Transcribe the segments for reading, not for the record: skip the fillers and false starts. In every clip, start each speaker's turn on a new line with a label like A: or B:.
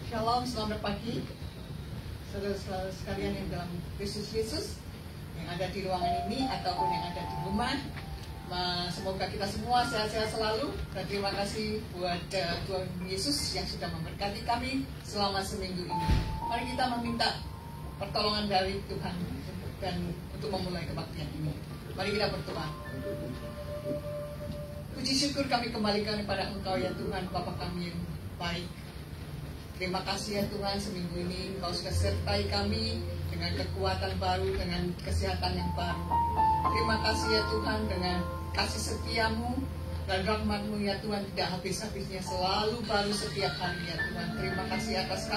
A: Shalom, selamat pagi saudara-saudara sekalian yang dalam Kristus Yesus, yang ada di ruangan ini ataupun yang ada di rumah. Semoga kita semua sehat-sehat selalu, dan terima kasih buat Tuhan Yesus yang sudah memberkati kami selama seminggu ini. Mari kita meminta pertolongan dari Tuhan dan untuk memulai kebaktian ini. Mari kita berdoa. Puji syukur kami kembalikan kepada Engkau ya Tuhan, Bapa kami yang baik. Terima kasih ya Tuhan, seminggu ini Engkau sudah sertai kami dengan kekuatan baru, dengan kesehatan yang baru. Terima kasih ya Tuhan, dengan kasih setiamu dan rahmat-Mu ya Tuhan, tidak habis-habisnya, selalu baru setiap hari ya Tuhan. Terima kasih atas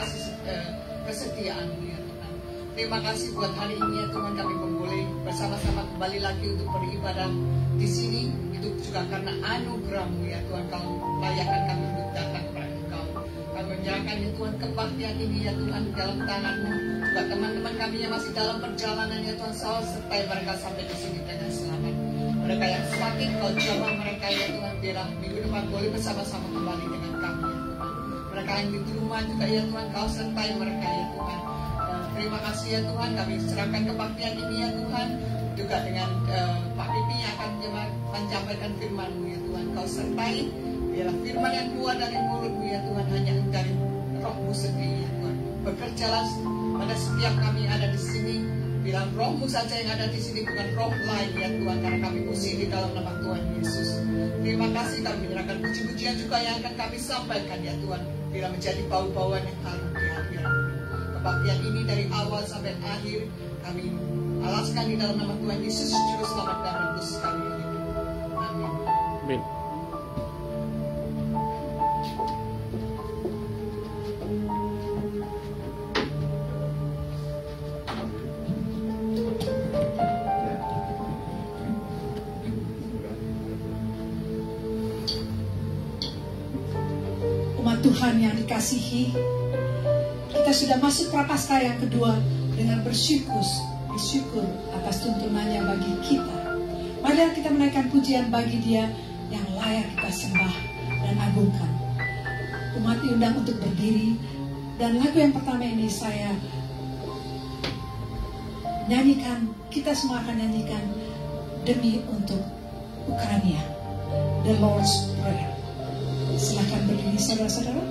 A: kesetiaan-Mu ya Tuhan. Terima kasih buat hari ini ya Tuhan, kami boleh bersama-sama kembali lagi untuk beribadah di sini. Itu juga karena anugerah-Mu ya Tuhan, Kau layakan kami untuk datang kepada Engkau. Kami menyerahkan ya Tuhan kebaktian ini ya Tuhan dalam tangan-Mu. Juga teman-teman kami yang masih dalam perjalanan ya Tuhan, selalu sertai mereka sampai di sini dengan selamat. Mereka yang sakit, Kau jamah mereka ya Tuhan, biarlah minggu depan boleh bersama-sama kembali dengan kami ya Tuhan. Mereka yang di rumah juga ya Tuhan, Kau sertai mereka ya Tuhan. Terima kasih ya Tuhan, kami serahkan kebaktian ini ya Tuhan, juga dengan Pak Pipi yang akan menyampaikan firman-Mu ya Tuhan. Kau sertai, biarlah firman yang keluar dari mulut-Mu ya Tuhan hanya dari Roh-Mu sendiri ya Tuhan. Bekerjalah pada setiap kami ada di sini, bilang Roh-Mu saja yang ada di sini, bukan roh lain ya Tuhan, karena kami pusing di dalam nama Tuhan Yesus. Terima kasih, kami menyerahkan puji-pujian juga yang akan kami sampaikan ya Tuhan, bila menjadi bau-bauan yang harum di hadirat. Kebaktian ini dari awal sampai akhir kami alaskan di dalam nama Tuhan Yesus, Juru Selamat dan Nebus kami. Amin.
B: Amin.
C: Umat Tuhan yang dikasihi, kita sudah masuk prapaskah yang kedua dengan bersyukur atas tuntunannya bagi kita. Marilah kita menaikkan pujian bagi Dia yang layak kita sembah dan agungkan. Umat diundang untuk berdiri, dan lagu yang pertama ini saya nyanyikan, kita semua akan nyanyikan demi untuk Ukraina, The Lord's Prayer. Silakan berdiri saudara-saudara.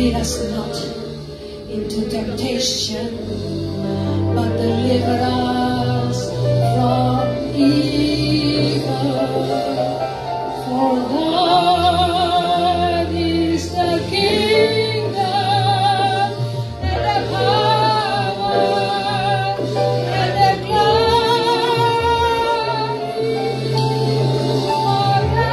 C: Lead us not into temptation, but deliver us from evil. For thine is the kingdom and the power and the glory forever.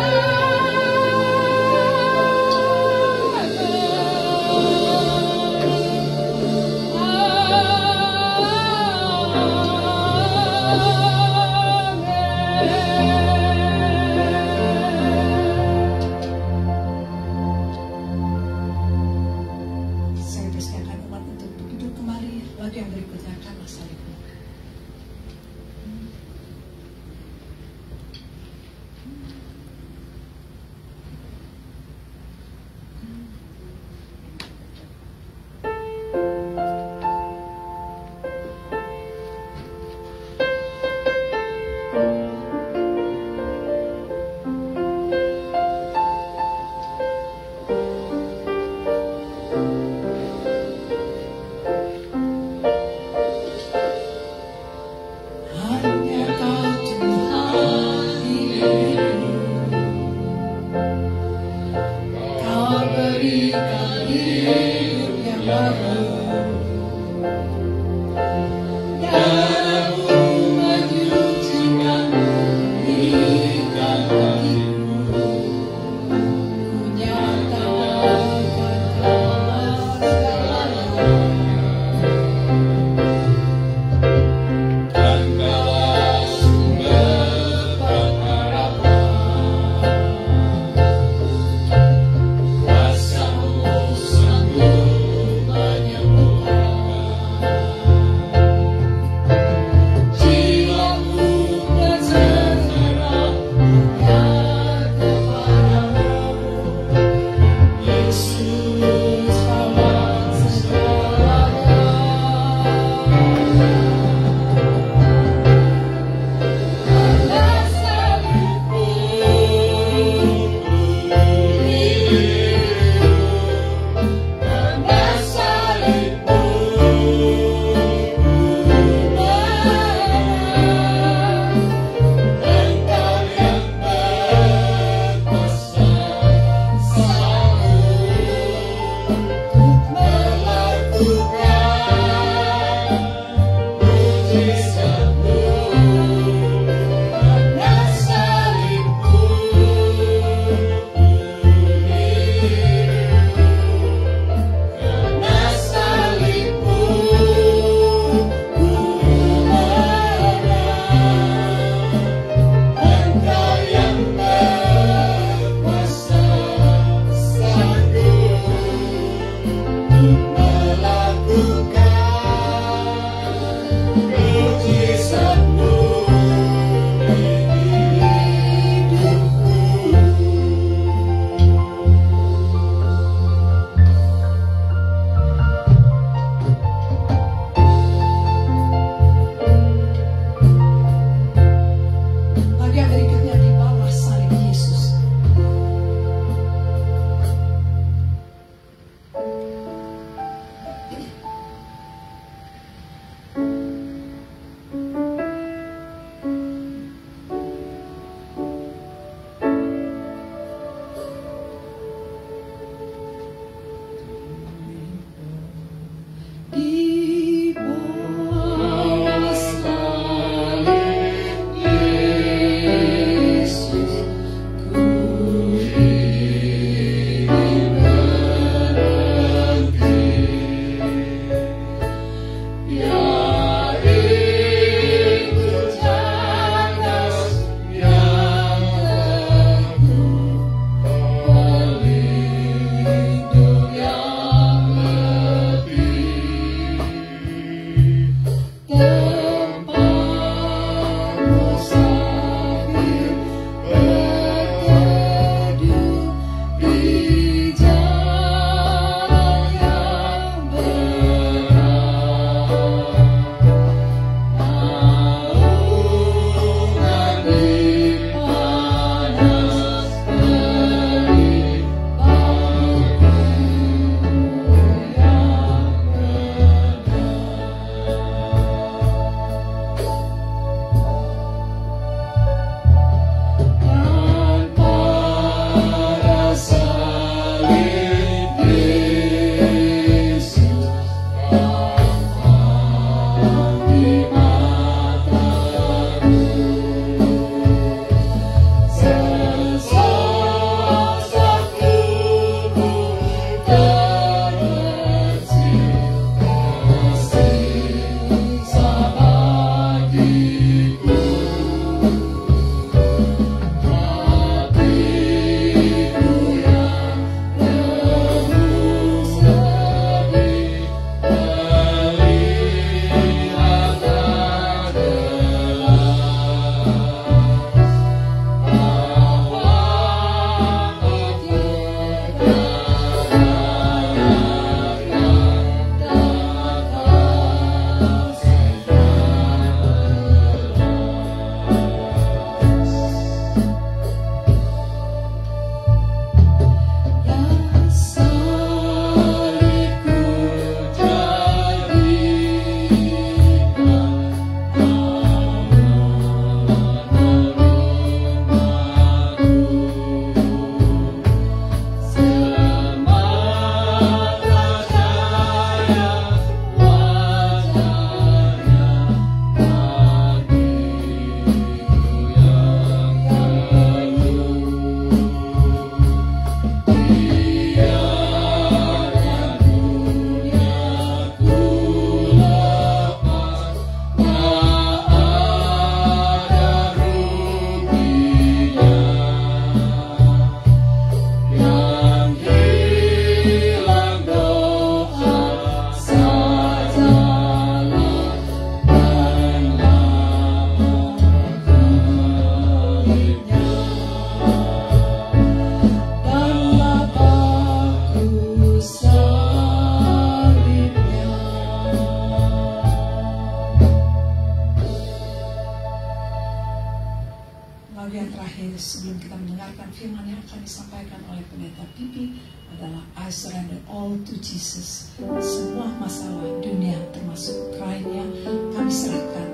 C: bagian terakhir sebelum kita mendengarkan firman yang akan disampaikan oleh pendeta Pipi adalah I surrender all to Jesus. Semua masalah dunia termasuk Ukraina kami serahkan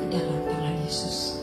C: ke dalam tangan Yesus.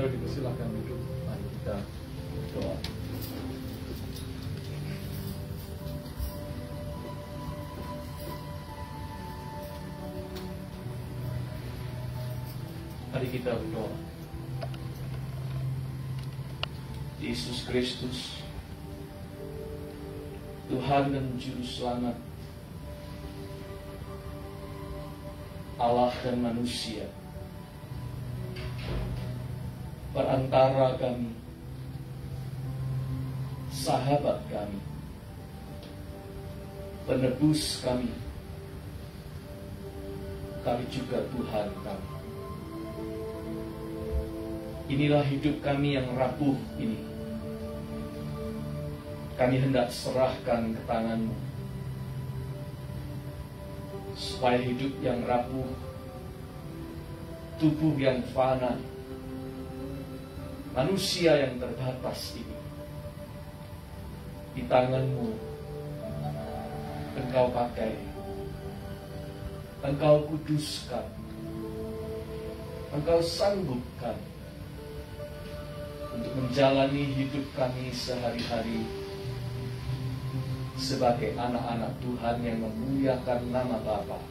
B: saudara dipersilakan duduk. Mari kita berdoa. Mari kita berdoa. Yesus Kristus, Tuhan dan Juru Selamat, Allah dan manusia, perantara kami, sahabat kami, penebus kami, kami juga Tuhan kami. Inilah hidup kami yang rapuh ini. Kami hendak serahkan ke tangan-Mu, supaya hidup yang rapuh, tubuh yang fana, manusia yang terbatas ini, di tangan-Mu Engkau pakai, Engkau kuduskan, Engkau sanggupkan untuk menjalani hidup kami sehari-hari sebagai anak-anak Tuhan yang memuliakan nama Bapa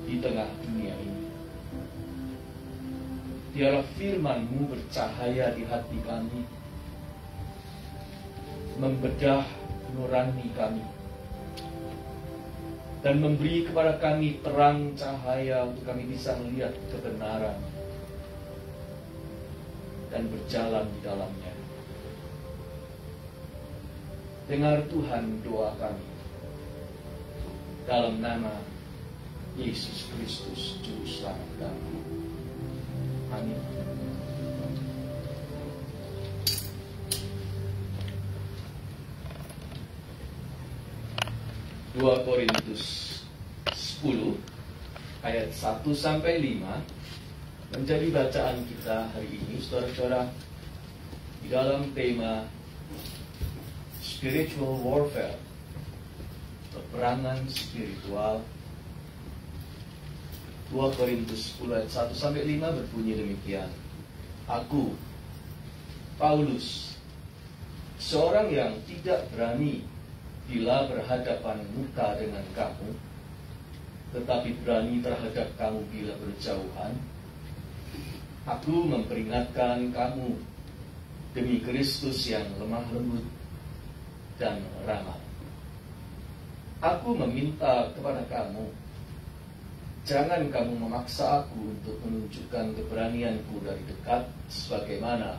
B: di tengah dunia ini. Biarlah firman-Mu bercahaya di hati kami, membedah nurani kami, dan memberi kepada kami terang cahaya untuk kami bisa melihat kebenaran dan berjalan di dalamnya. Dengar Tuhan doa kami, dalam nama Yesus Kristus Juru Selamat kami. Amin. Dua Korintus 10 ayat 1-5 menjadi bacaan kita hari ini, saudara-saudara, di dalam tema spiritual warfare, peperangan spiritual. 2 Korintus 10 ayat 1-5 berbunyi demikian. Aku, Paulus, seorang yang tidak berani bila berhadapan muka dengan kamu, tetapi berani terhadap kamu bila berjauhan. Aku memperingatkan kamu demi Kristus yang lemah lembut dan ramah. Aku meminta kepada kamu, jangan kamu memaksa aku untuk menunjukkan keberanianku dari dekat, sebagaimana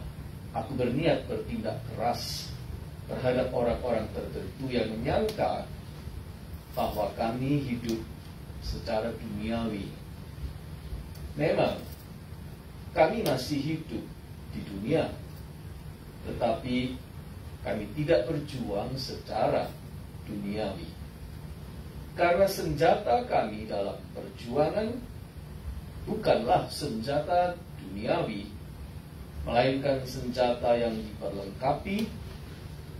B: aku berniat bertindak keras terhadap orang-orang tertentu yang menyangka bahwa kami hidup secara duniawi. Memang kami masih hidup di dunia, tetapi kami tidak berjuang secara duniawi. Karena senjata kami dalam perjuangan bukanlah senjata duniawi, melainkan senjata yang diperlengkapi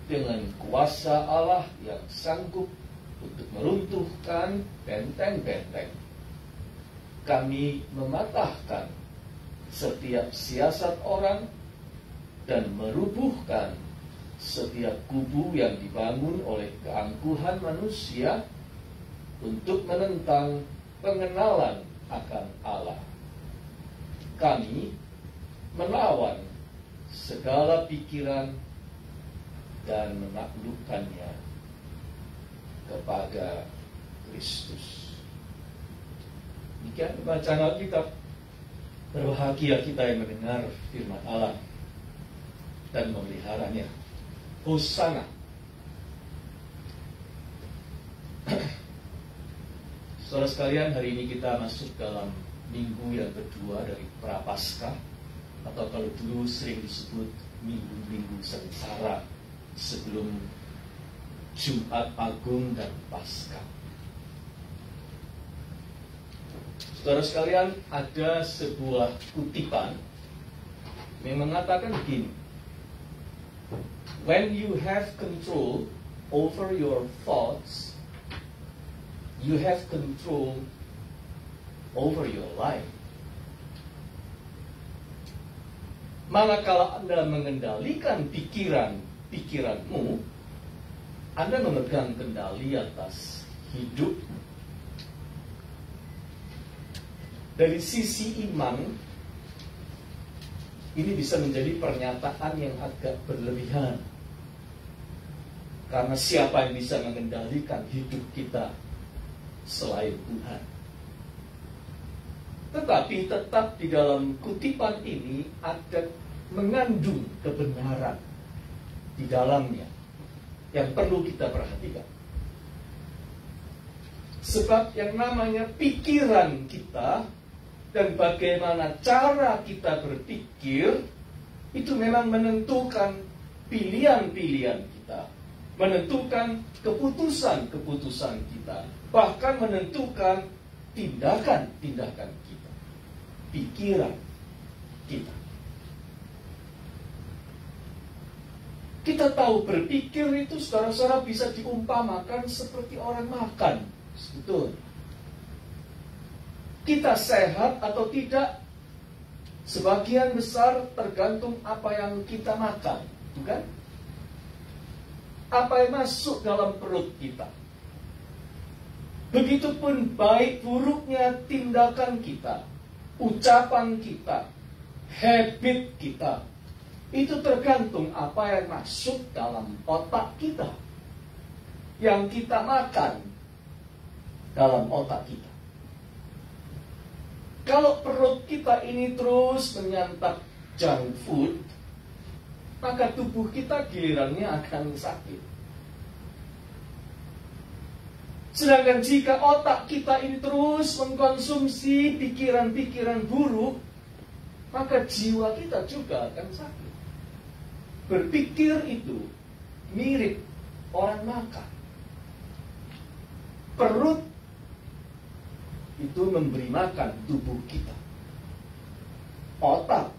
B: dengan kuasa Allah yang sanggup untuk meruntuhkan benteng-benteng. Kami mematahkan setiap siasat orang dan merubuhkan setiap kubu yang dibangun oleh keangkuhan manusia untuk menentang pengenalan akan Allah. Kami melawan segala pikiran dan menaklukkannya kepada Kristus. Demikian bacaan Alkitab. Berbahagia kita yang mendengar firman Allah dan memeliharanya. Hosana. Saudara sekalian, hari ini kita masuk dalam minggu yang kedua dari Prapaskah, atau kalau dulu sering disebut minggu-minggu sengsara sebelum Jumat Agung dan Paskah. Saudara sekalian, ada sebuah kutipan yang mengatakan begini: when you have control over your thoughts, you have control over your life. Manakala Anda mengendalikan pikiranmu, Anda memegang kendali atas hidup. Dari sisi iman, ini bisa menjadi pernyataan yang agak berlebihan. Karena siapa yang bisa mengendalikan hidup kita selain Tuhan? Tetapi tetap di dalam kutipan ini ada mengandung kebenaran di dalamnya yang perlu kita perhatikan. Sebab yang namanya pikiran kita dan bagaimana cara kita berpikir itu memang menentukan pilihan-pilihan kita, menentukan keputusan-keputusan kita, bahkan menentukan tindakan-tindakan kita, pikiran kita. Kita tahu berpikir itu saudara-saudara bisa diumpamakan seperti orang makan, betul. Kita sehat atau tidak, sebagian besar tergantung apa yang kita makan, bukan? Apa yang masuk dalam perut kita. Begitupun baik buruknya tindakan kita, ucapan kita, habit kita, itu tergantung apa yang masuk dalam otak kita, yang kita makan dalam otak kita. Kalau perut kita ini terus menyantap junk food, maka tubuh kita gilirannya akan sakit. Sedangkan jika otak kita ini terus mengkonsumsi pikiran-pikiran buruk, maka jiwa kita juga akan sakit. Berpikir itu mirip orang makan. Perut itu memberi makan tubuh kita. Otak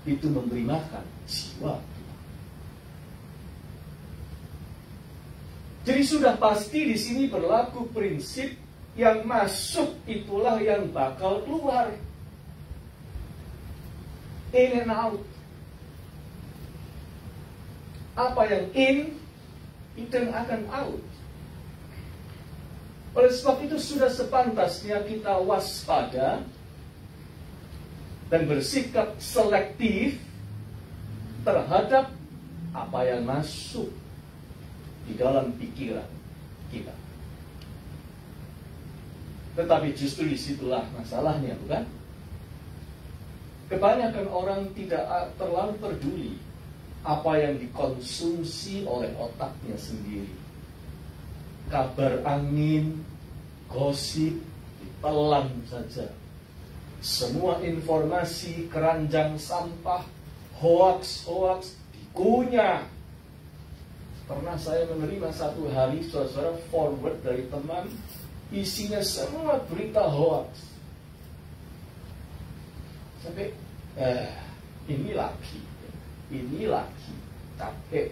B: itu memberi makan jiwa kita. Jadi sudah pasti di sini berlaku prinsip yang masuk itulah yang bakal keluar. In and out. Apa yang in, itu yang akan out. Oleh sebab itu sudah sepantasnya kita waspada dan bersikap selektif terhadap apa yang masuk di dalam pikiran kita. Tetapi justru disitulah masalahnya, bukan? Kebanyakan orang tidak terlalu peduli apa yang dikonsumsi oleh otaknya sendiri. Kabar angin, gosip, ditelan saja. Semua informasi, keranjang sampah, hoaks dikunyah. Pernah saya menerima satu hari, saudara forward dari teman, isinya semua berita hoaks. Sampai, ini lagi, capek.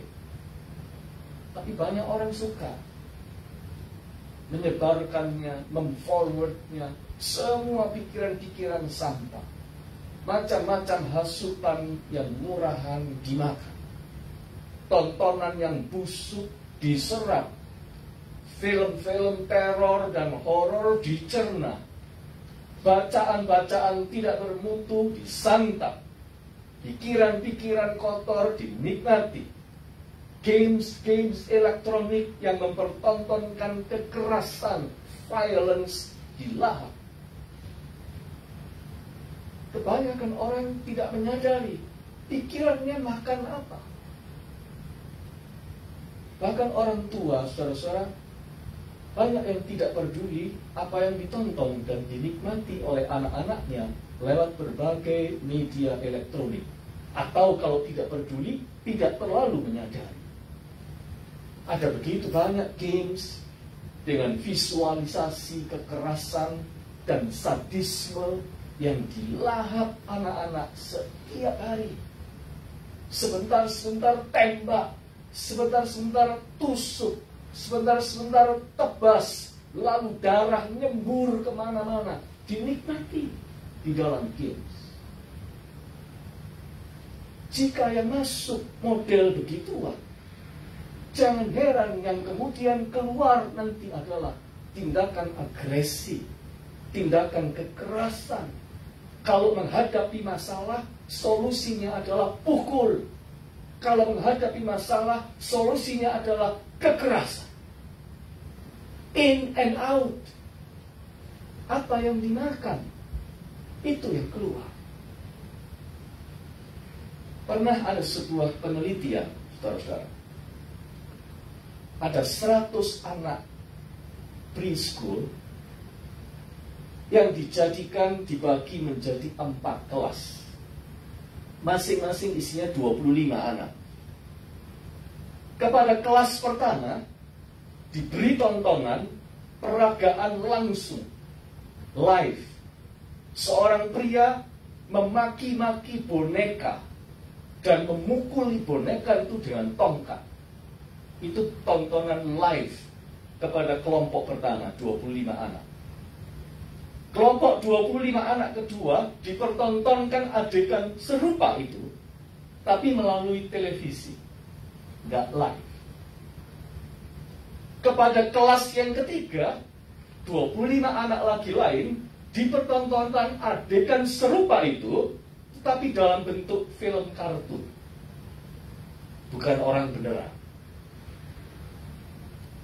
B: Tapi banyak orang suka menyebarkannya, memforwardnya, semua pikiran-pikiran sampah. Macam-macam hasutan yang murahan dimakan. Tontonan yang busuk diserap. Film-film teror dan horor dicerna. Bacaan-bacaan tidak bermutu disantap. Pikiran-pikiran kotor dinikmati. Games elektronik yang mempertontonkan kekerasan, violence dilahap. Kebanyakan orang tidak menyadari pikirannya makan apa. Bahkan orang tua, saudara-saudara, banyak yang tidak peduli apa yang ditonton dan dinikmati oleh anak-anaknya lewat berbagai media elektronik. Atau kalau tidak peduli, tidak terlalu menyadari. Ada begitu banyak games dengan visualisasi kekerasan dan sadisme yang dilahap anak-anak setiap hari. Sebentar-sebentar tembak, sebentar-sebentar tusuk, sebentar-sebentar tebas, lalu darah nyembur kemana-mana, dinikmati di dalam games. Jika yang masuk model begituan, jangan heran yang kemudian keluar nanti adalah tindakan agresi, tindakan kekerasan. Kalau menghadapi masalah, solusinya adalah pukul. Kalau menghadapi masalah, solusinya adalah kekerasan. In and out. Apa yang dimakan, itu yang keluar. Pernah ada sebuah penelitian, saudara-saudara. Ada 100 anak preschool yang dijadikan dibagi menjadi 4 kelas. Masing-masing isinya 25 anak. Kepada kelas pertama diberi tontonan peragaan langsung, live. Seorang pria memaki-maki boneka dan memukuli boneka itu dengan tongkat. Itu tontonan live kepada kelompok pertama, 25 anak. Kelompok 25 anak kedua dipertontonkan adegan serupa itu, tapi melalui televisi, nggak live. Kepada kelas yang ketiga, 25 anak lagi lain dipertontonkan adegan serupa itu, tetapi dalam bentuk film kartun, bukan orang beneran.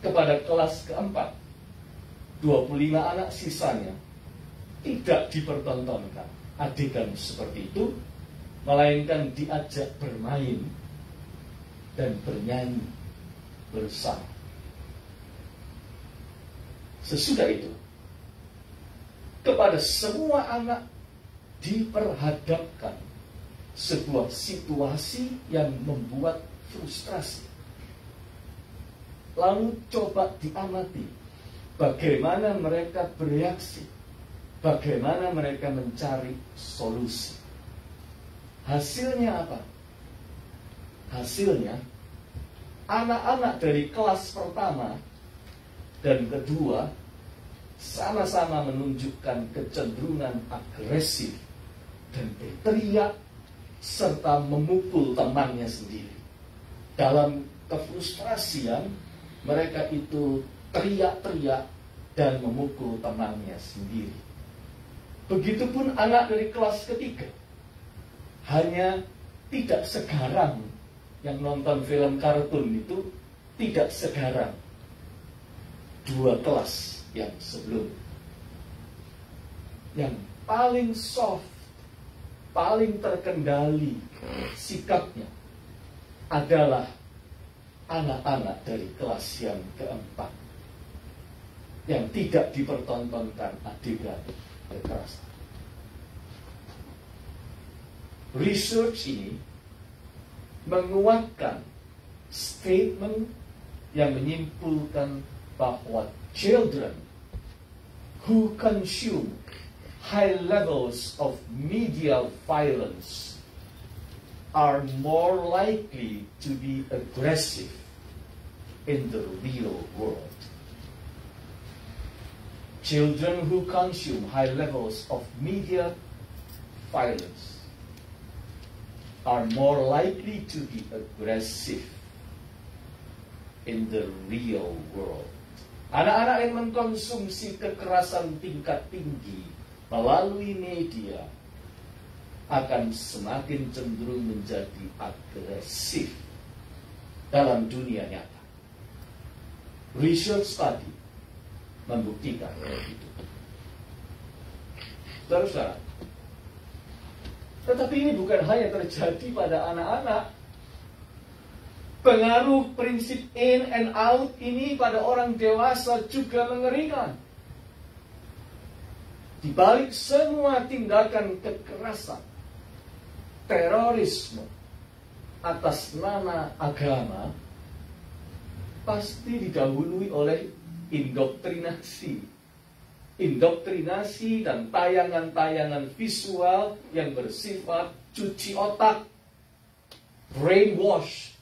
B: Kepada kelas keempat, 25 anak sisanya tidak dipertontonkan adegan seperti itu, melainkan diajak bermain dan bernyanyi bersama. Sesudah itu, kepada semua anak diperhadapkan sebuah situasi yang membuat frustrasi. Lalu coba diamati bagaimana mereka bereaksi, bagaimana mereka mencari solusi. Hasilnya apa? Hasilnya, anak-anak dari kelas pertama dan kedua sama-sama menunjukkan kecenderungan agresif dan berteriak serta memukul temannya sendiri. Dalam kefrustrasian, mereka itu teriak-teriak dan memukul temannya sendiri. Begitupun anak dari kelas ketiga. Hanya tidak segarang yang nonton film kartun itu, tidak segarang 2 kelas yang sebelum. Yang paling soft, paling terkendali sikapnya adalah anak-anak dari kelas yang keempat, yang tidak dipertontonkan adegan kekerasan. Research ini menguatkan statement yang menyimpulkan bahwa children who consume high levels of media violence are more likely to be aggressive in the real world. Children who consume high levels of media violence are more likely to be aggressive in the real world. Anak-anak yang mengkonsumsi kekerasan tingkat tinggi melalui media akan semakin cenderung menjadi agresif dalam dunia nyata. Research tadi membuktikan itu. Saudara-saudara, tetapi ini bukan hanya terjadi pada anak-anak. Pengaruh prinsip in and out ini pada orang dewasa juga mengerikan. Di balik semua tindakan kekerasan, terorisme atas nama agama pasti didahului oleh indoktrinasi. Indoktrinasi dan tayangan-tayangan visual yang bersifat cuci otak, brainwash,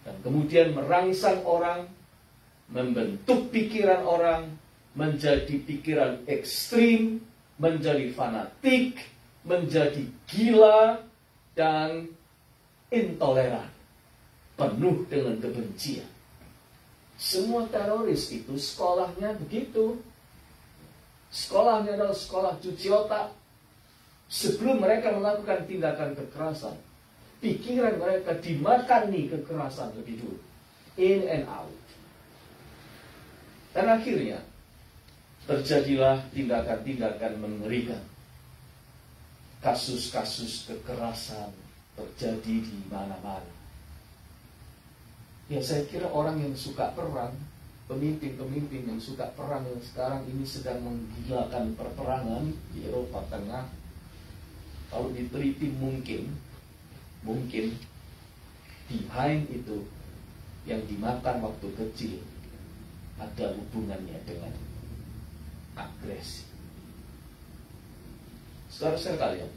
B: dan kemudian merangsang orang, membentuk pikiran orang menjadi pikiran ekstrim, menjadi fanatik, menjadi gila, dan intoleran, penuh dengan kebencian. Semua teroris itu sekolahnya begitu. Sekolahnya adalah sekolah cuci otak. Sebelum mereka melakukan tindakan kekerasan, pikiran mereka dimakani kekerasan lebih dulu. In and out. Dan akhirnya terjadilah tindakan-tindakan mengerikan. Kasus-kasus kekerasan terjadi di mana-mana. Ya, saya kira orang yang suka perang, pemimpin-pemimpin yang suka perang yang sekarang ini sedang menggilakan perperangan di Eropa Tengah, kalau diteliti mungkin behind itu yang dimakan waktu kecil ada hubungannya dengan agresi. Saudara-saudara kalian,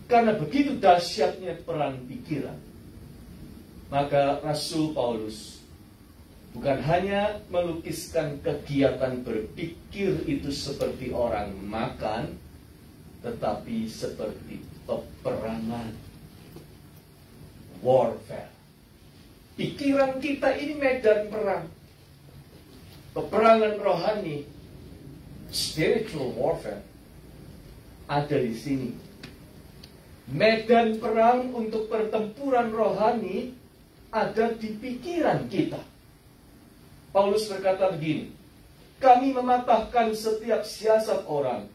B: karena begitu dahsyatnya perang pikiran, maka Rasul Paulus bukan hanya melukiskan kegiatan berpikir itu seperti orang makan, tetapi seperti peperangan, warfare. Pikiran kita ini medan perang, peperangan rohani, spiritual warfare ada di sini. Medan perang untuk pertempuran rohani ada di pikiran kita. Paulus berkata begini, kami mematahkan setiap siasat orang,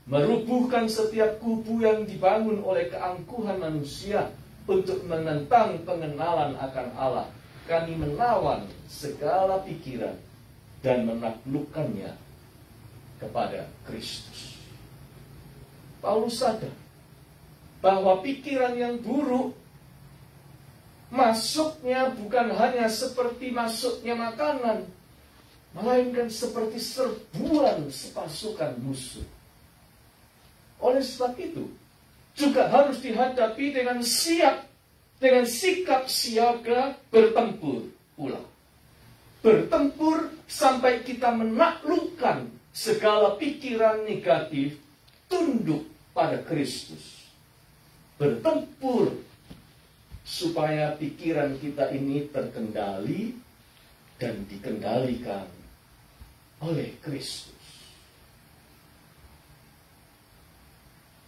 B: merubuhkan setiap kubu yang dibangun oleh keangkuhan manusia untuk menentang pengenalan akan Allah. Kami melawan segala pikiran dan menaklukkannya kepada Kristus. Paulus sadar bahwa pikiran yang buruk masuknya bukan hanya seperti masuknya makanan, melainkan seperti serbuan pasukan musuh. Oleh sebab itu, juga harus dihadapi dengan siap, dengan sikap siaga bertempur pula. Bertempur sampai kita menaklukkan segala pikiran negatif, tunduk pada Kristus. Bertempur supaya pikiran kita ini terkendali dan dikendalikan oleh Kristus.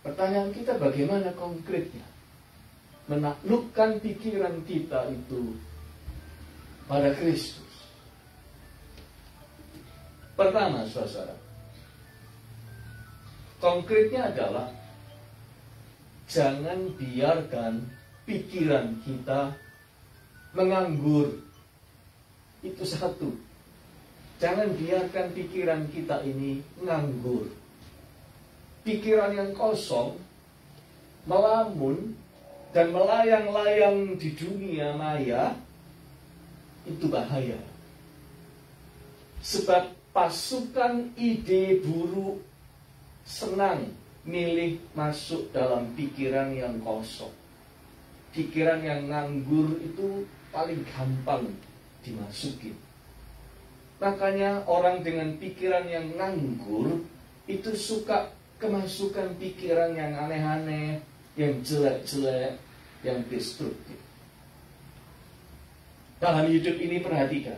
B: Pertanyaan kita bagaimana konkretnya menaklukkan pikiran kita itu pada Kristus. Pertama, saudara, konkretnya adalah jangan biarkan pikiran kita menganggur. Itu satu. Jangan biarkan pikiran kita ini nganggur. Pikiran yang kosong, melamun, dan melayang-layang di dunia maya, itu bahaya. Sebab pasukan ide buruk senang milih masuk dalam pikiran yang kosong. Pikiran yang nganggur itu paling gampang dimasukin. Makanya orang dengan pikiran yang nganggur itu suka kemasukan pikiran yang aneh-aneh, yang jelek-jelek, yang destruktif. Dalam hidup ini perhatikan,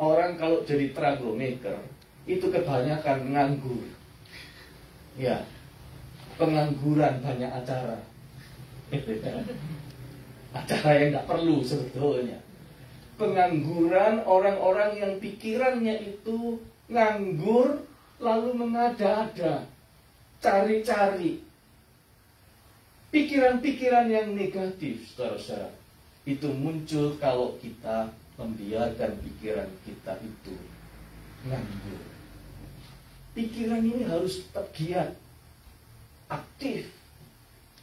B: orang kalau jadi troublemaker itu kebanyakan nganggur. Ya, pengangguran banyak acara. Acara yang nggak perlu sebetulnya. Pengangguran orang-orang yang pikirannya itu nganggur lalu mengada-ada, cari-cari. Pikiran-pikiran yang negatif, saudara-saudara, itu muncul kalau kita membiarkan pikiran kita itu nganggur. Pikiran ini harus tetap giat, aktif,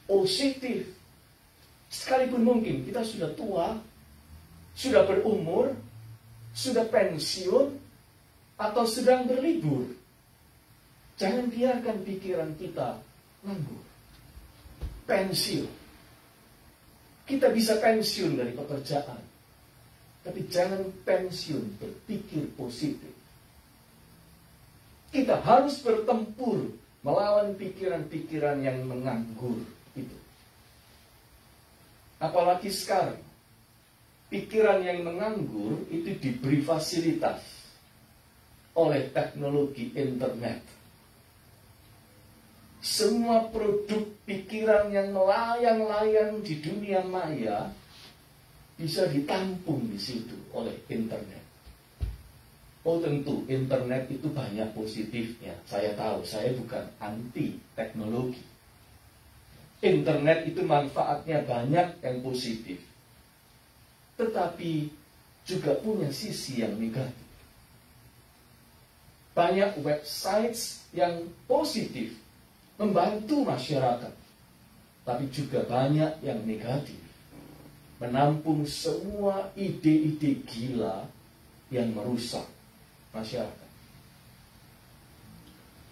B: positif. Sekalipun mungkin kita sudah tua, sudah berumur, sudah pensiun, atau sedang berlibur. Jangan biarkan pikiran kita nganggur. Pensiun. Kita bisa pensiun dari pekerjaan, tapi jangan pensiun berpikir positif. Kita harus bertempur melawan pikiran-pikiran yang menganggur itu. Apalagi sekarang, pikiran yang menganggur itu diberi fasilitas oleh teknologi internet. Semua produk pikiran yang melayang-layang di dunia maya bisa ditampung di situ oleh internet. Oh tentu, internet itu banyak positifnya. Saya tahu, saya bukan anti teknologi. Internet itu manfaatnya banyak yang positif. Tetapi juga punya sisi yang negatif. Banyak websites yang positif, membantu masyarakat. Tapi juga banyak yang negatif, menampung semua ide-ide gila yang merusak masyarakat.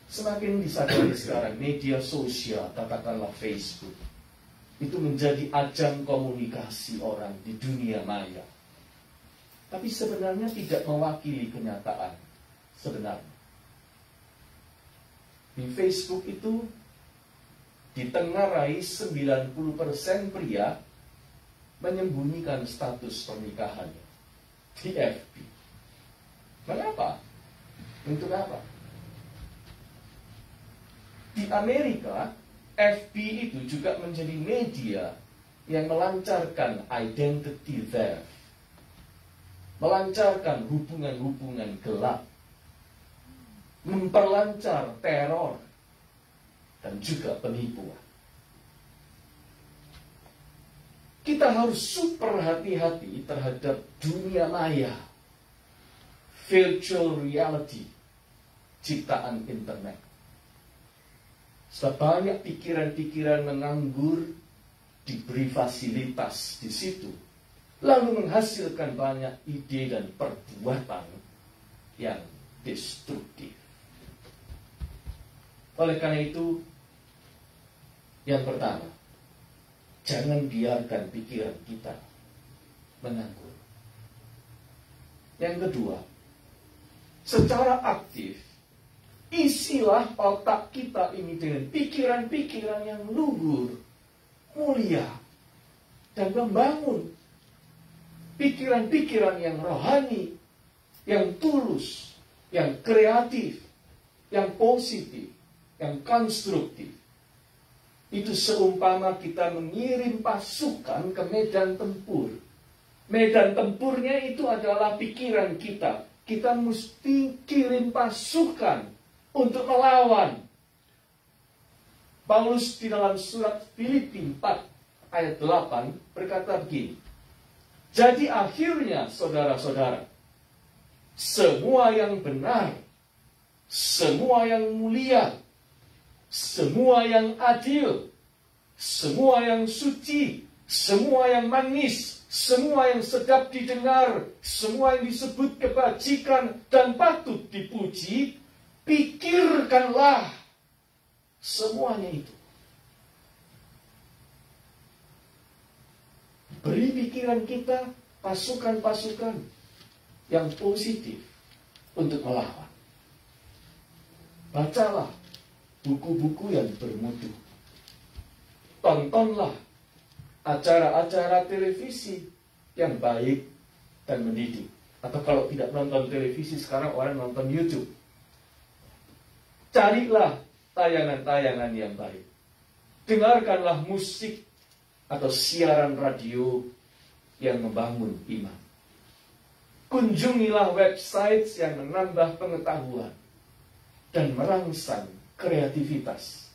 B: Semakin disadari sekarang media sosial, katakanlah Facebook, itu menjadi ajang komunikasi orang di dunia maya. Tapi sebenarnya tidak mewakili kenyataan sebenarnya. Di Facebook itu ditengarai 90% pria menyembunyikan status pernikahannya di FB. Mengapa? Untuk apa? Di Amerika, FB itu juga menjadi media yang melancarkan identity theft, melancarkan hubungan-hubungan gelap, memperlancar teror, dan juga penipuan. Kita harus super hati-hati terhadap dunia maya, virtual reality, ciptaan internet. Sebab banyak pikiran-pikiran menganggur, diberi fasilitas di situ, lalu menghasilkan banyak ide dan perbuatan yang destruktif. Oleh karena itu, yang pertama, jangan biarkan pikiran kita menganggur. Yang kedua, secara aktif, isilah otak kita ini dengan pikiran-pikiran yang luhur, mulia, dan membangun. Pikiran-pikiran yang rohani, yang tulus, yang kreatif, yang positif, yang konstruktif. Itu seumpama kita mengirim pasukan ke medan tempur. Medan tempurnya itu adalah pikiran kita. Kita mesti kirim pasukan untuk melawan. Paulus di dalam surat Filipi 4 ayat 8 berkata begini. Jadi akhirnya saudara-saudara, semua yang benar, semua yang mulia, semua yang adil, semua yang suci, semua yang manis, semua yang sedap didengar, semua yang disebut kebajikan dan patut dipuji, pikirkanlah semuanya itu. Beri pikiran kita pasukan-pasukan yang positif untuk melawan. Bacalah buku-buku yang bermutu. Tontonlah acara-acara televisi yang baik dan mendidik. Atau kalau tidak nonton televisi, sekarang orang nonton YouTube. Carilah tayangan-tayangan yang baik. Dengarkanlah musik atau siaran radio yang membangun iman. Kunjungilah website yang menambah pengetahuan dan merangsang kreativitas.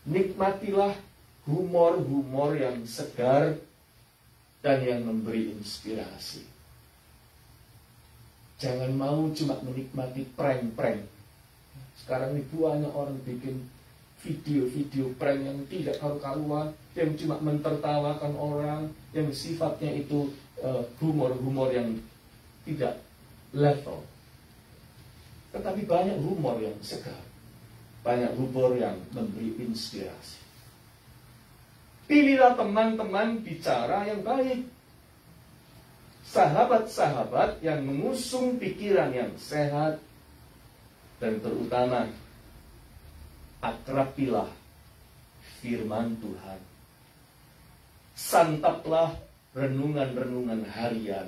B: Nikmatilah humor-humor yang segar dan yang memberi inspirasi. Jangan mau cuma menikmati prank-prank. Sekarang ini banyak orang bikin video-video prank yang tidak karu-karuan, yang cuma mentertawakan orang, yang sifatnya itu humor-humor yang tidak level. Tetapi banyak humor yang segar, banyak humor yang memberi inspirasi. Pilihlah teman-teman bicara yang baik, sahabat-sahabat yang mengusung pikiran yang sehat, dan terutama akrabilah firman Tuhan. Santaplah renungan-renungan harian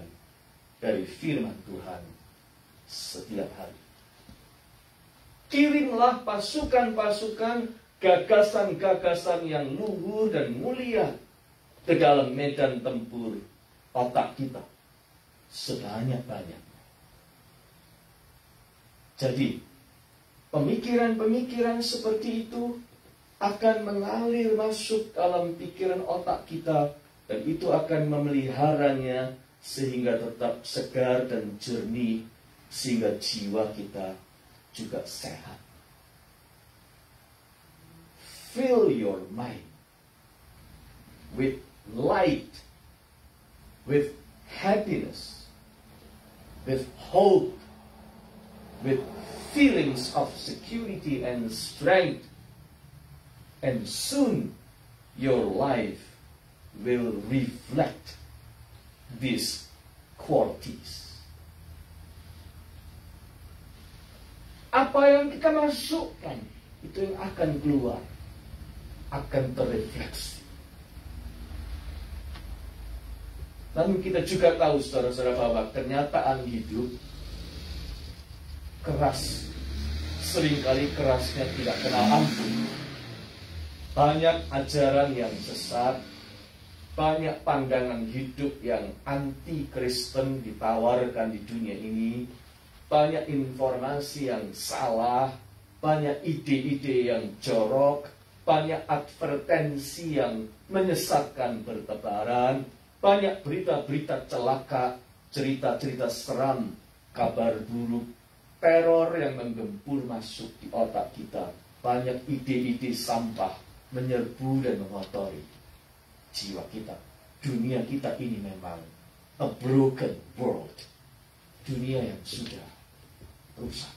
B: dari firman Tuhan setiap hari. Kirimlah pasukan-pasukan, gagasan-gagasan yang luhur dan mulia ke dalam medan tempur otak kita sebanyak-banyaknya. Jadi, pemikiran-pemikiran seperti itu akan mengalir masuk dalam pikiran otak kita, dan itu akan memeliharanya sehingga tetap segar dan jernih, sehingga jiwa kita juga sehat. Fill your mind with light, with happiness, with hope, with feelings of security and strength, and soon your life will reflect these qualities. Apa yang kita masukkan, itu yang akan keluar, akan terrefleksi. Namun kita juga tahu, saudara-saudara, bahwa kenyataan hidup keras. Seringkali kerasnya tidak kenal ampun. Banyak ajaran yang sesat, banyak pandangan hidup yang anti-Kristen ditawarkan di dunia ini, banyak informasi yang salah, banyak ide-ide yang jorok, banyak advertensi yang menyesatkan bertebaran, banyak berita-berita celaka, cerita-cerita seram, kabar buruk, teror yang menggempur masuk di otak kita, banyak ide-ide sampah menyerbu dan mengotori jiwa kita. Dunia kita ini memang a broken world. Dunia yang sudah rusak.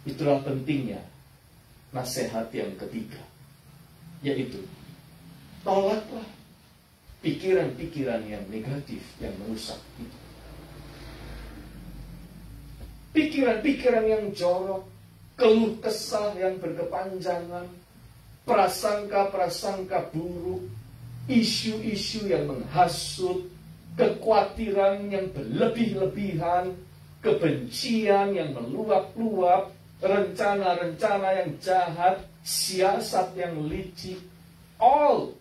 B: Itulah pentingnya nasihat yang ketiga, yaitu tolaklah pikiran-pikiran yang negatif yang merusak itu. Pikiran-pikiran yang jorok, keluh kesah yang berkepanjangan, prasangka-prasangka buruk, isu-isu yang menghasut, kekhawatiran yang berlebih-lebihan, kebencian yang meluap-luap, rencana-rencana yang jahat, siasat yang licik, all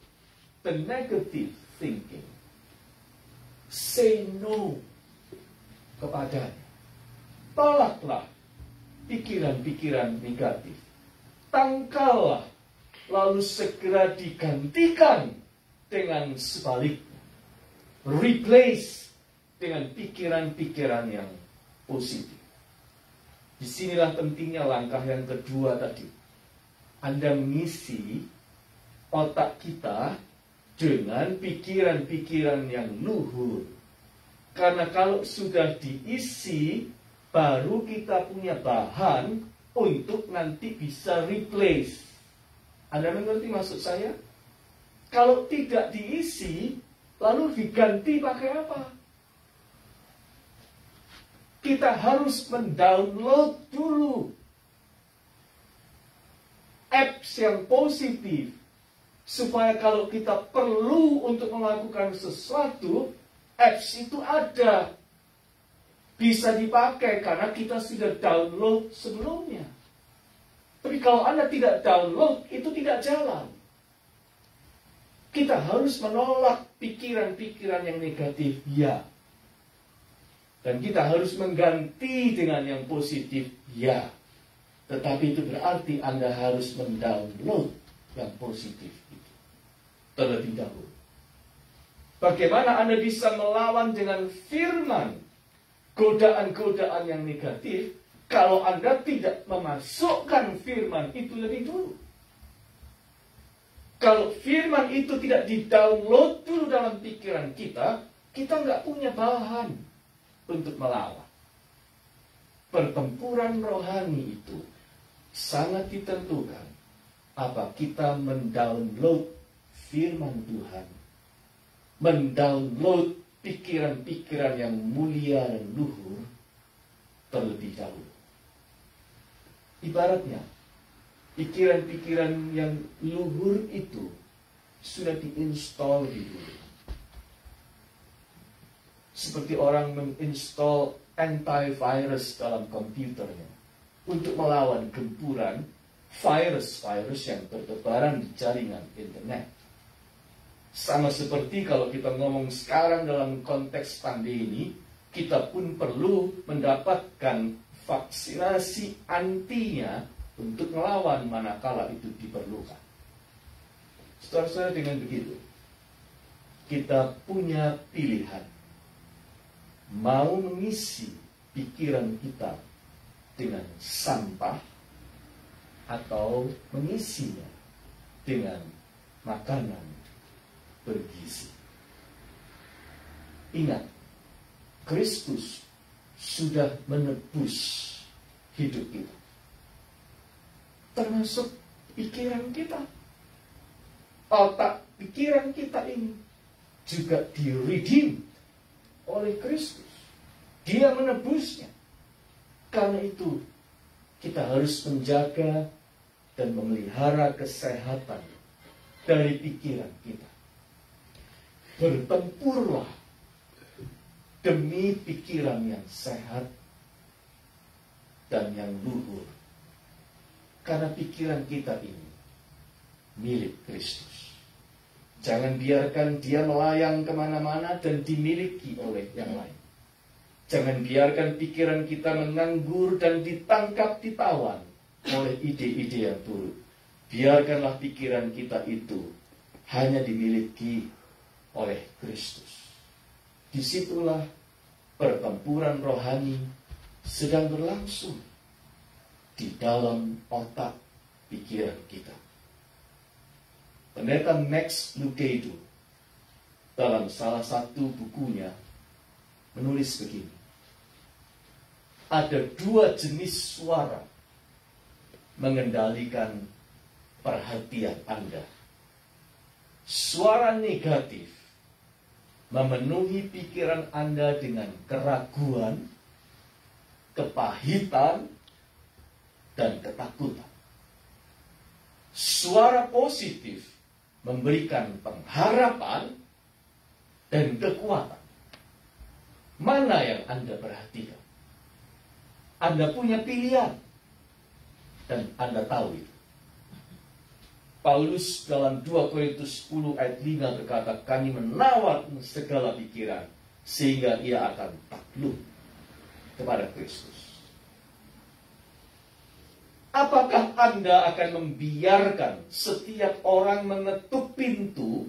B: the negative thinking. Say no kepadanya. Tolaklah pikiran-pikiran negatif. Tangkallah, lalu segera digantikan dengan sebaliknya. Replace dengan pikiran-pikiran yang positif. Disinilah pentingnya langkah yang kedua tadi. Anda mengisi otak kita dengan pikiran-pikiran yang luhur. Karena kalau sudah diisi, baru kita punya bahan untuk nanti bisa replace. Anda mengerti maksud saya? Kalau tidak diisi, lalu diganti pakai apa? Kita harus mendownload dulu apps yang positif, supaya kalau kita perlu untuk melakukan sesuatu, apps itu ada. Bisa dipakai karena kita sudah download sebelumnya. Tapi kalau Anda tidak download, itu tidak jalan. Kita harus menolak pikiran-pikiran yang negatif, ya. Dan kita harus mengganti dengan yang positif, ya. Tetapi itu berarti Anda harus mendownload yang positif itu terlebih dahulu. Bagaimana Anda bisa melawan dengan firman godaan-godaan yang negatif kalau Anda tidak memasukkan firman itu lebih dulu? Kalau firman itu tidak di-download dulu dalam pikiran kita, kita nggak punya bahan untuk melawan. Pertempuran rohani itu sangat ditentukan apa kita mendownload firman Tuhan, mendownload pikiran-pikiran yang mulia dan luhur terlebih dahulu. Ibaratnya, pikiran-pikiran yang luhur itu sudah diinstal di dulu. Seperti orang menginstal antivirus dalam komputernya untuk melawan gempuran virus-virus yang bertebaran di jaringan internet. Sama seperti kalau kita ngomong sekarang dalam konteks pandemi, kita pun perlu mendapatkan vaksinasi antinya untuk melawan manakala itu diperlukan. Saudara-saudara, dengan begitu, kita punya pilihan. Mau mengisi pikiran kita dengan sampah atau mengisinya dengan makanan bergizi. Ingat, Kristus sudah menebus hidup kita, termasuk pikiran kita. Otak pikiran kita ini juga di-redeem oleh Kristus. Dia menebusnya. Karena itu kita harus menjaga dan memelihara kesehatan dari pikiran kita. Bertempurlah demi pikiran yang sehat dan yang luhur. Karena pikiran kita ini milik Kristus. Jangan biarkan dia melayang kemana-mana dan dimiliki oleh yang lain. Jangan biarkan pikiran kita menganggur dan ditangkap, ditawan oleh ide-ide yang buruk. Biarkanlah pikiran kita itu hanya dimiliki oleh Kristus. Disitulah pertempuran rohani sedang berlangsung di dalam otak pikiran kita. Pendeta Max Lucado dalam salah satu bukunya menulis begini. Ada 2 jenis suara mengendalikan perhatian Anda. Suara negatif memenuhi pikiran Anda dengan keraguan, kepahitan, dan ketakutan. Suara positif memberikan pengharapan dan kekuatan. Mana yang Anda perhatikan? Anda punya pilihan. Dan Anda tahu itu. Paulus dalam 2 Korintus 10 ayat 5 berkata, kami menawar segala pikiran sehingga ia akan takluk kepada Kristus. Apakah Anda akan membiarkan setiap orang mengetuk pintu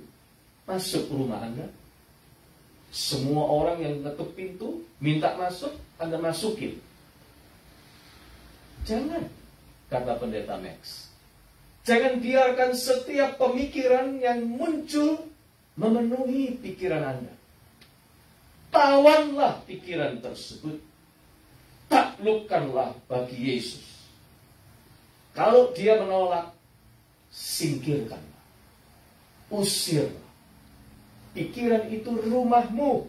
B: masuk rumah Anda? Semua orang yang mengetuk pintu minta masuk, Anda masukin. Jangan, kata pendeta Max. Jangan biarkan setiap pemikiran yang muncul memenuhi pikiran Anda. Tawanlah pikiran tersebut. Taklukkanlah bagi Yesus. Kalau dia menolak, singkirkanlah. Usirlah. Pikiran itu rumahmu.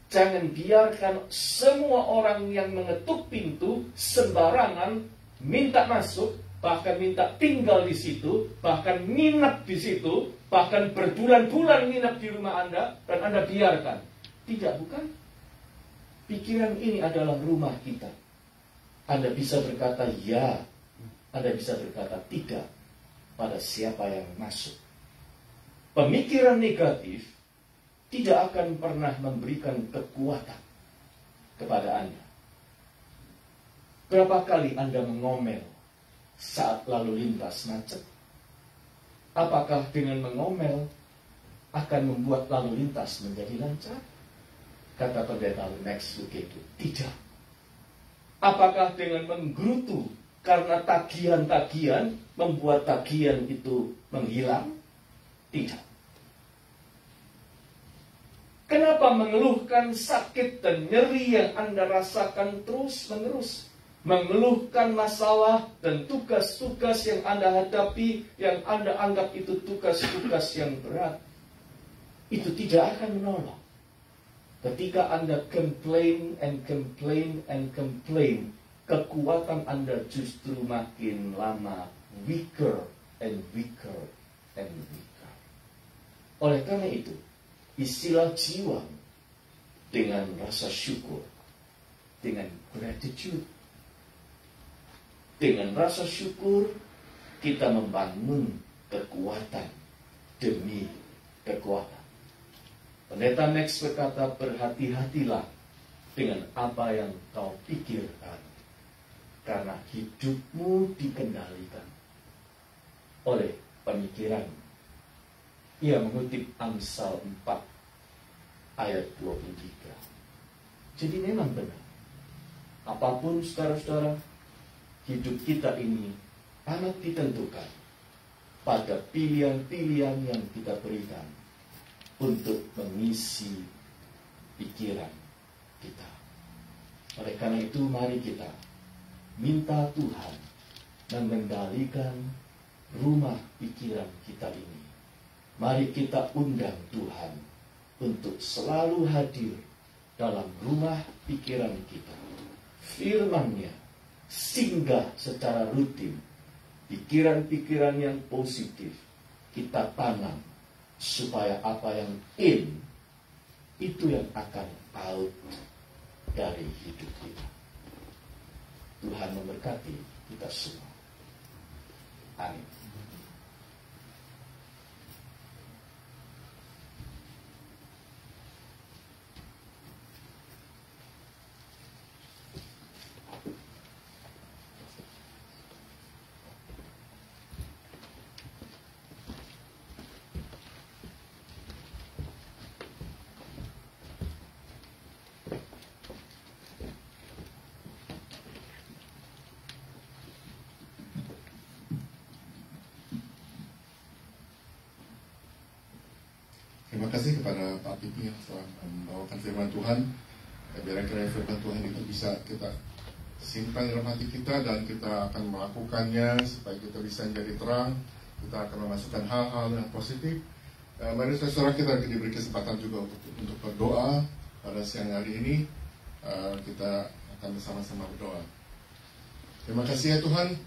B: Jangan biarkan semua orang yang mengetuk pintu sembarangan minta masuk, bahkan minta tinggal di situ, bahkan nginep di situ, bahkan berbulan-bulan nginep di rumah Anda, dan Anda biarkan. Tidak, bukan? Pikiran ini adalah rumah kita. Anda bisa berkata ya, Anda bisa berkata tidak pada siapa yang masuk. Pemikiran negatif tidak akan pernah memberikan kekuatan kepada Anda. Berapa kali Anda mengomel saat lalu lintas macet? Apakah dengan mengomel akan membuat lalu lintas menjadi lancar? Kata pendeta Max Lucado, tidak. Apakah dengan menggerutu karena tagihan-tagihan membuat tagihan itu menghilang? Tidak. Kenapa mengeluhkan sakit dan nyeri yang Anda rasakan terus-menerus? Mengeluhkan masalah dan tugas-tugas yang Anda hadapi, yang Anda anggap itu tugas-tugas yang berat. Itu tidak akan menolong. Ketika Anda complain and complain and complain, kekuatan Anda justru makin lama weaker and weaker and weaker. Oleh karena itu, istilah jiwa dengan rasa syukur, dengan gratitude. Dengan rasa syukur, kita membangun kekuatan demi kekuatan. Pendeta Max berkata, berhati-hatilah dengan apa yang kau pikirkan, karena hidupmu dikendalikan oleh pemikiran. Ia mengutip Amsal 4 ayat 23. Jadi memang benar, apapun saudara-saudara, hidup kita ini amat ditentukan pada pilihan-pilihan yang kita berikan untuk mengisi pikiran kita. Oleh karena itu, mari kita minta Tuhan mengendalikan rumah pikiran kita ini. Mari kita undang Tuhan untuk selalu hadir dalam rumah pikiran kita. Firman-Nya singgah secara rutin. Pikiran-pikiran yang positif kita tanam, supaya apa yang in itu yang akan out dari hidup kita. Tuhan memberkati kita semua. Amin.
D: Terima kasih kepada Pak Pipi yang telah membawakan firman Tuhan. Biarkan firman Tuhan itu bisa kita simpan dalam hati kita, dan kita akan melakukannya supaya kita bisa menjadi terang. Kita akan memasukkan hal-hal yang positif. Mari saudara, kita diberi kesempatan juga untuk berdoa pada siang hari ini. Kita akan bersama-sama berdoa. Terima kasih ya Tuhan,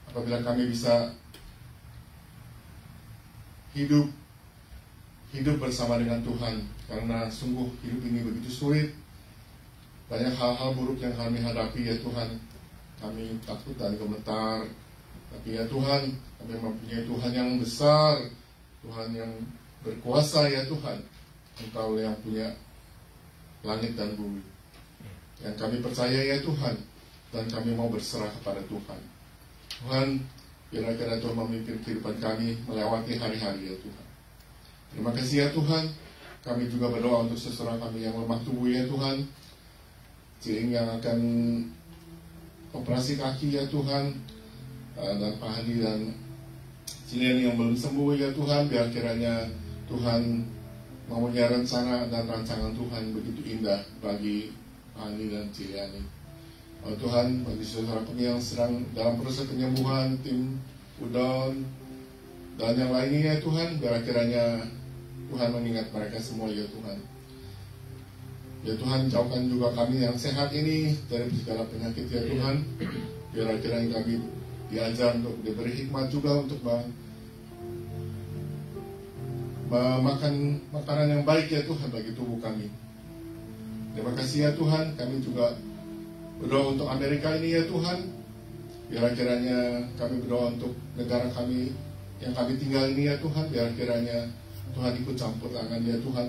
D: apabila kami bisa hidup bersama dengan Tuhan, karena sungguh hidup ini begitu sulit. Banyak hal-hal buruk yang kami hadapi ya Tuhan. Kami takut dan gemetar, tapi ya Tuhan, kami mempunyai Tuhan yang besar, Tuhan yang berkuasa ya Tuhan. Engkau yang punya langit dan bumi, yang kami percaya ya Tuhan, dan kami mau berserah kepada Tuhan. Tuhan, biarkan Tuhan memimpin kehidupan kami melewati hari-hari ya Tuhan. Terima kasih ya Tuhan. Kami juga berdoa untuk seseorang kami yang lemah tubuh ya Tuhan, Ciling yang akan operasi kaki ya Tuhan, dan Pak Hadi dan Ciling yang belum sembuh ya Tuhan. Biar kiranya Tuhan mempunyai rencana dan rancangan Tuhan begitu indah bagi Pak Hadi dan Ciling. Oh Tuhan, bagi saudara kami yang sedang dalam proses penyembuhan, tim Udon dan yang lainnya ya Tuhan, biar kiranya Tuhan mengingat mereka semua ya Tuhan. Ya Tuhan, jauhkan juga kami yang sehat ini dari segala penyakit ya Tuhan. Biar kiranya kami diajar untuk diberi hikmat juga untuk makan makanan yang baik ya Tuhan bagi tubuh kami. Terima kasih ya Tuhan. Kami juga berdoa untuk Amerika ini ya Tuhan. Biar kiranya kami berdoa untuk negara kami yang kami tinggal ini ya Tuhan. Biar kiranya Tuhan ikut campur tangan ya Tuhan.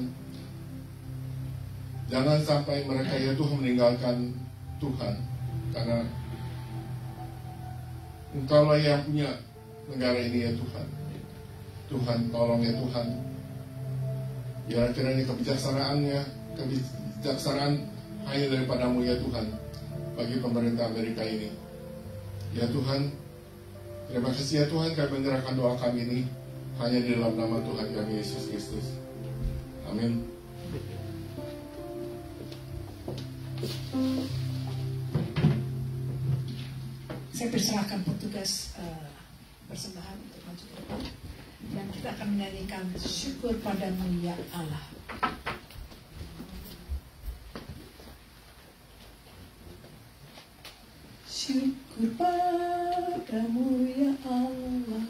D: Jangan sampai mereka ya Tuhan meninggalkan Tuhan, karena Engkaulah yang punya negara ini ya Tuhan. Tuhan tolong ya Tuhan. Biar kiranya kebijaksanaan hanya daripadamu ya Tuhan bagi pemerintah Amerika ini. Ya Tuhan, terima kasih ya Tuhan, kami menyerahkan doa kami ini hanya di dalam nama Tuhan kami Yesus Kristus. Amin.
C: Saya persilahkan petugas persembahan untuk maju ke depan, dan kita akan menyanyikan syukur padamu ya Allah. Syukur padamu ya Allah,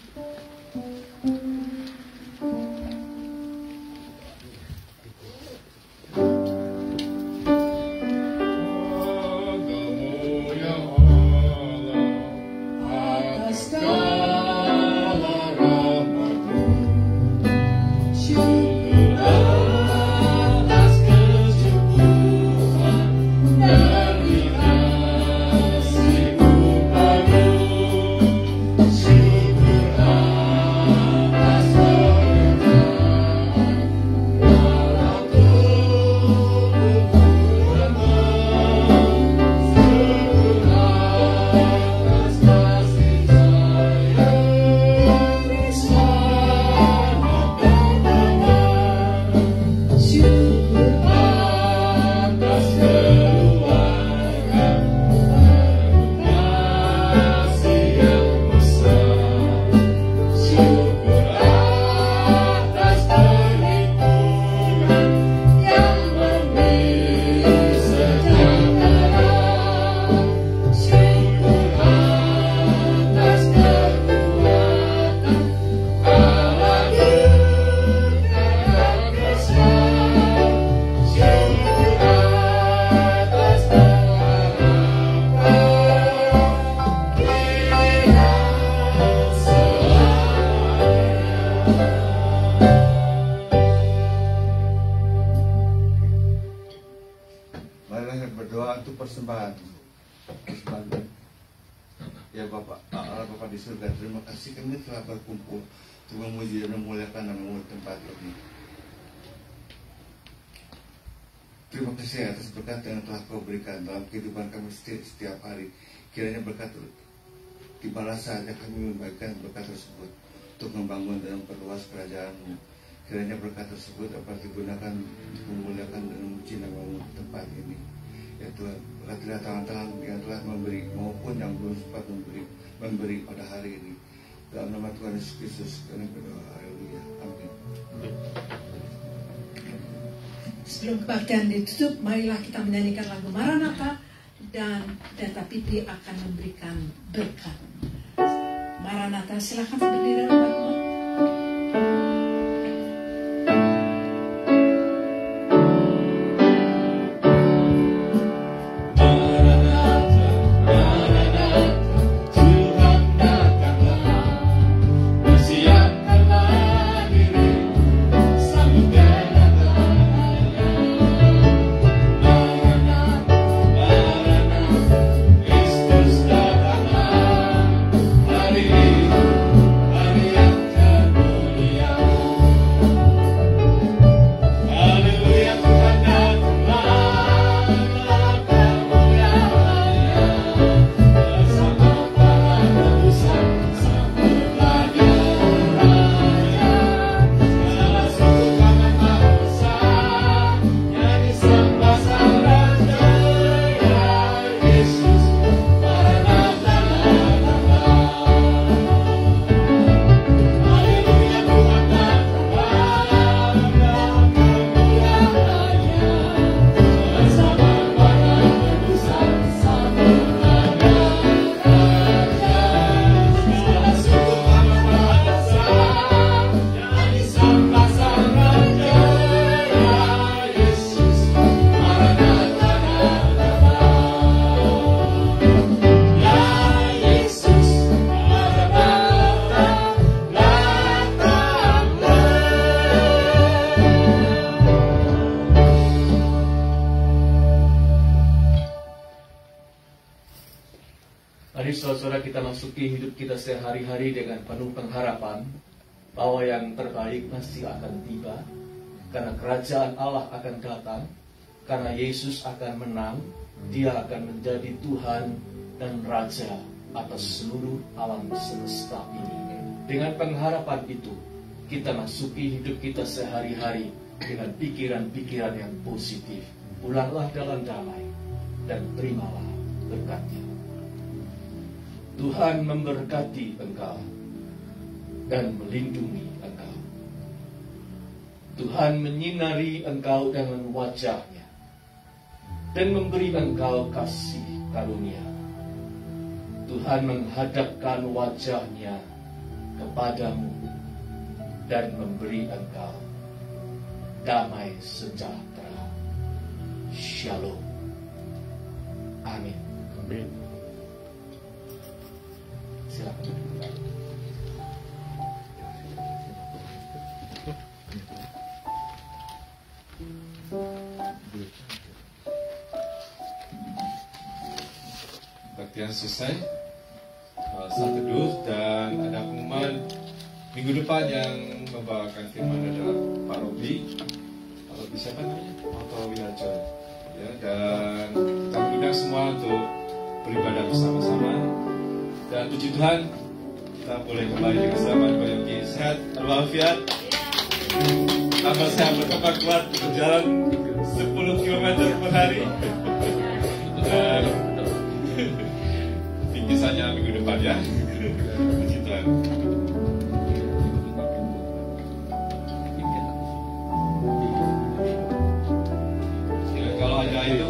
E: surga, terima kasih kami telah berkumpul untuk memuji dan memuliakan nama-Mu di tempat ini. Terima kasih atas berkat yang telah Kau berikan dalam kehidupan kami setiap hari. Kiranya berkat di mana saja kami membagikan berkat tersebut untuk membangun dan memperluas kerajaan-Mu. Kiranya berkat tersebut dapat digunakan untuk memuliakan dan memuji nama-Mu di tempat ini. Ya Tuhan, berkatilah tangan-tangan yang telah memberi maupun yang belum sempat memberi pada hari ini. Dalam nama Tuhan Yesus Kristus kami berdoa. Haleluya. Amin.
C: Sebelum kebaktian ditutup, marilah kita menyanyikan lagu Maranatha dan Pendeta Pipi akan memberikan berkat. Maranatha, silakan berdiri teman-teman.
B: Mari saudara kita masuki hidup kita sehari-hari dengan penuh pengharapan bahwa yang terbaik masih akan tiba, karena kerajaan Allah akan datang, karena Yesus akan menang, Dia akan menjadi Tuhan dan Raja atas seluruh alam semesta ini. Dengan pengharapan itu, kita masuki hidup kita sehari-hari dengan pikiran-pikiran yang positif. Pulanglah dalam damai dan terimalah berkat-Nya. Tuhan memberkati engkau dan melindungi engkau. Tuhan menyinari engkau dengan wajah-Nya dan memberi engkau kasih karunia. Tuhan menghadapkan wajah-Nya kepadamu dan memberi engkau damai sejahtera. Shalom. Amin.
D: Amin.
B: Silakan.
F: Kebaktian selesai, saat teduh, dan ada pengumuman minggu depan yang membawakan firman adalah Pak Robi. Pak Robi siapa namanya? Otto Wilajo. Ya, dan kita mengundang semua untuk beribadah bersama-sama. Dan puji Tuhan, kita boleh kembali dengan selamat, Pak sehat, walafiat, tambah sehat, berkembang kuat, berjalan 10 km per hari. Dan bingkisannya minggu depan ya. Puji Tuhan. Ya, kalau ada itu,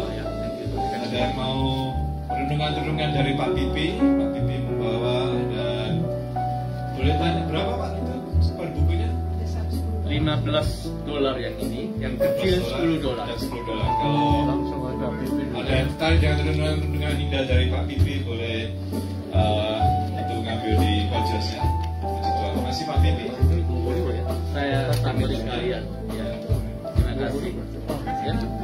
F: ada yang mau renungan-renungan dari Pak Pipi membawa, dan boleh tanya berapa Pak itu per bukunya?
B: $15 yang ini, yang kecil $10.
F: Dan $10. Kalau ada yang tertarik dengan renungan indah dari Pak Pipi, boleh itu ngambil di pojoknya. Terima kasih Pak Pipi.
B: Saya ambil sekalian. Ya. Terima kasih. Ya.